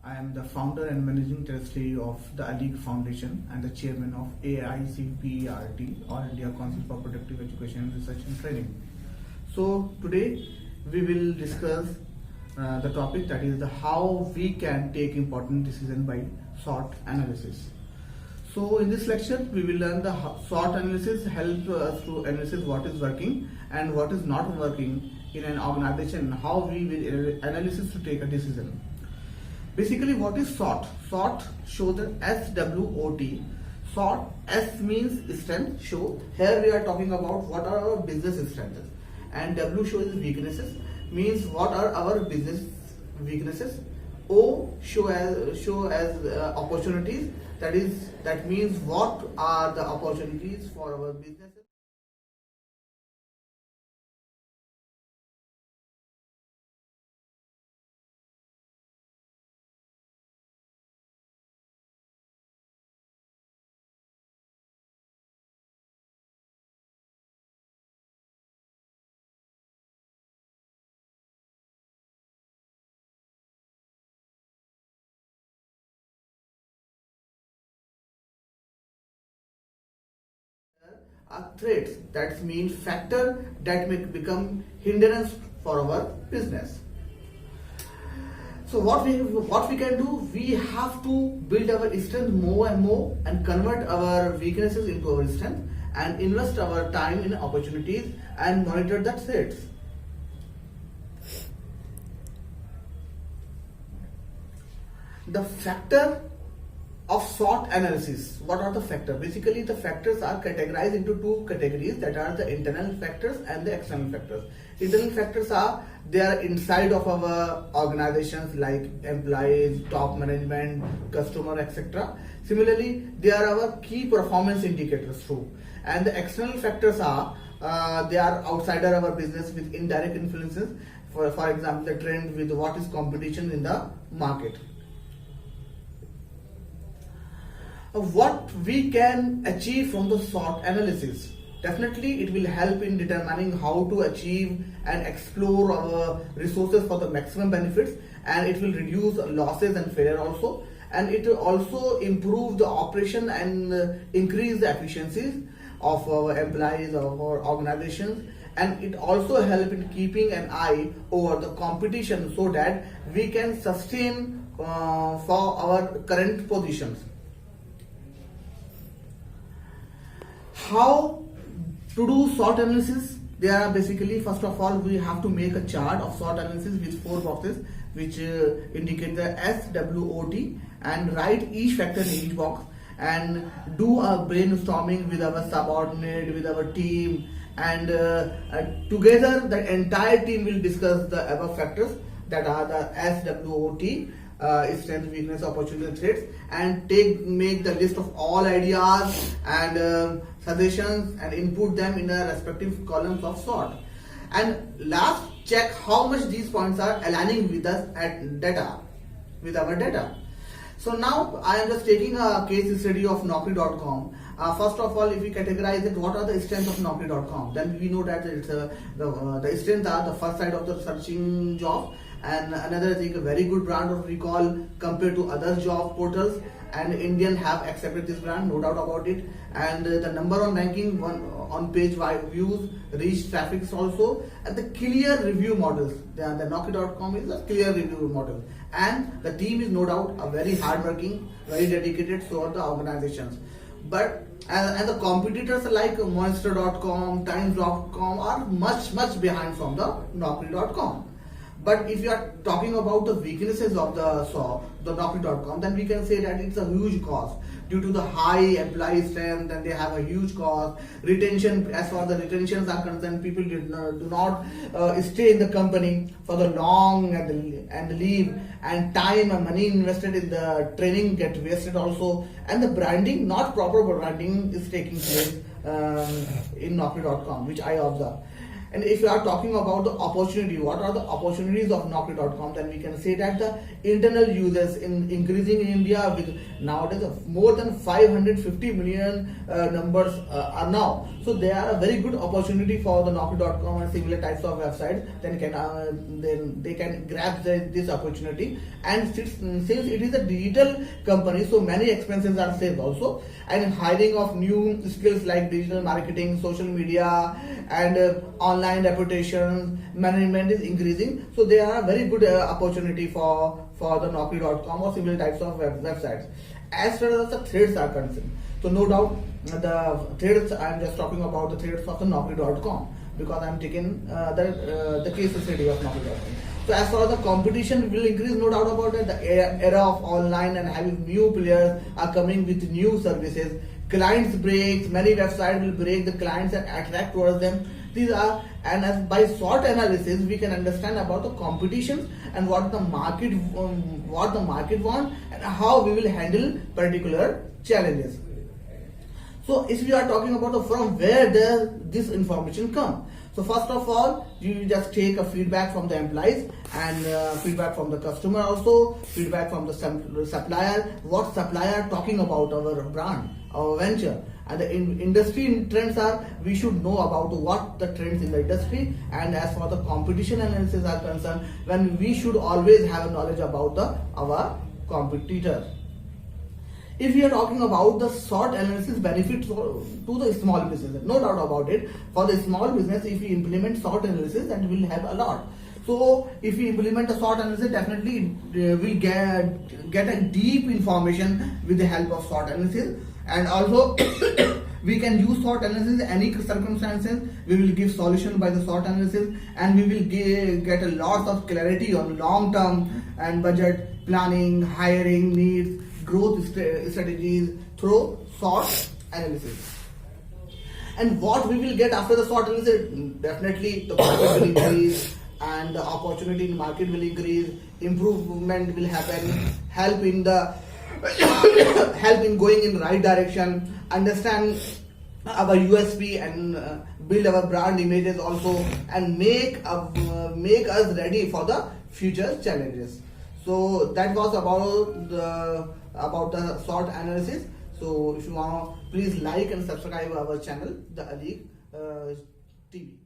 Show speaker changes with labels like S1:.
S1: I am the founder and managing trustee of the Alik Foundation and the chairman of AICPERT, All India Council for Productive Education, Research and Training. So today we will discuss the topic, that is the how we can take important decision by SWOT analysis. So in this lecture we will learn the SWOT analysis help us to analyze what is working and what is not working in an organization, how we will analysis to take a decision. Basically, what is SWOT? SWOT show the SWOT. SWOT, S means strength, show. Here we are talking about what are our business strengths, and W shows weaknesses, means what are our business weaknesses. O show as opportunities, that means what are the opportunities for our businesses. Are threats, that mean factor that may become hindrance for our business. So what we can do, we have to build our strength more and more and convert our weaknesses into our strength and invest our time in opportunities and monitor the threats. The factor of SWOT analysis. What are the factors? Basically, the factors are categorized into two categories, that are the internal factors and the external factors. Internal factors are, they are inside of our organizations like employees, top management, customer, etc. Similarly, they are our key performance indicators too. And the external factors are, they are outside our business with indirect influences. For example, the trend with what is competition in the market. What we can achieve from the SWOT analysis. Definitely it will help in determining how to achieve and explore our resources for the maximum benefits, and it will reduce losses and failure also, and it will also improve the operation and increase the efficiencies of our employees, of our organizations, and it also help in keeping an eye over the competition so that we can sustain for our current positions. How to do SWOT analysis? There are basically, first of all, we have to make a chart of SWOT analysis with 4 boxes which indicate the SWOT, and write each factor in each box and do a brainstorming with our subordinate, with our team, and together the entire team will discuss the above factors, that are the SWOT, strength, weakness, opportunity, threats, and make the list of all ideas and suggestions and input them in the respective columns of SWOT. And last, check how much these points are aligning with us with our data. So now I am just taking a case study of Naukri.com. First of all, if we categorize it, what are the strengths of Naukri.com? Then we know that it's the strengths are the first side of the searching job, and another thing, a very good brand of recall compared to other job portals, and Indian have accepted this brand, no doubt about it. And the number on ranking, on page views, reach traffic also, and the clear review models. The Naukri.com is a clear review model, and the team is no doubt a very hardworking, very dedicated, so are the organizations. But and the competitors like Monster.com, Times.com are much behind from the Naukri.com. But if you are talking about the weaknesses of the Naukri.com, then we can say that it's a huge cost due to the high employee strength, and they have a huge cost. Retention, as far as the retentions are concerned, people do not stay in the company for the long and leave, and time and money invested in the training get wasted also, and the branding, not proper branding, is taking place in Naukri.com, which I observe. And if you are talking about the opportunity, what are the opportunities of Naukri.com, then we can say that the internal users in increasing in India with nowadays more than 550 million numbers are now. So they are a very good opportunity for the Naukri.com and similar types of websites. Then they can grab this opportunity. And since it is a digital company, so many expenses are saved also. And hiring of new skills like digital marketing, social media, and online reputation management is increasing. So they are a very good opportunity for the Naukri.com or similar types of websites. As far as the threats are concerned, so no doubt the threats, I am just talking about the threats of the Naukri.com because I am taking the case study of Naukri.com. So as far as the competition will increase, no doubt about it. The era of online and having new players are coming with new services. Clients breaks, many websites will break the clients and attract towards them. These are, and as by SWOT analysis, we can understand about the competition and what the market wants and how we will handle particular challenges. So if we are talking about from where does this information come? So first of all, you just take a feedback from the employees and feedback from the customer also, feedback from the supplier, what supplier talking about our brand, our venture. And the industry trends are, we should know about what the trends in the industry. And as for the competition analysis are concerned, when we should always have a knowledge about our competitors. If we are talking about the SWOT analysis benefits to the small business, no doubt about it. For the small business, if we implement SWOT analysis, that will help a lot. So if we implement a SWOT analysis, definitely we'll get a deep information with the help of SWOT analysis. And also we can use SWOT analysis in any circumstances. We will give solution by the SWOT analysis, and we will get a lot of clarity on long term and budget planning, hiring needs, growth strategies through SWOT analysis. And what we will get after the SWOT analysis, definitely the market will increase and the opportunity in market will increase, improvement will happen, help in going in right direction, understand our USP and build our brand images also, and make us ready for the future challenges. So that was about the SWOT analysis. So if you want, please like and subscribe our channel, the Aleek TV.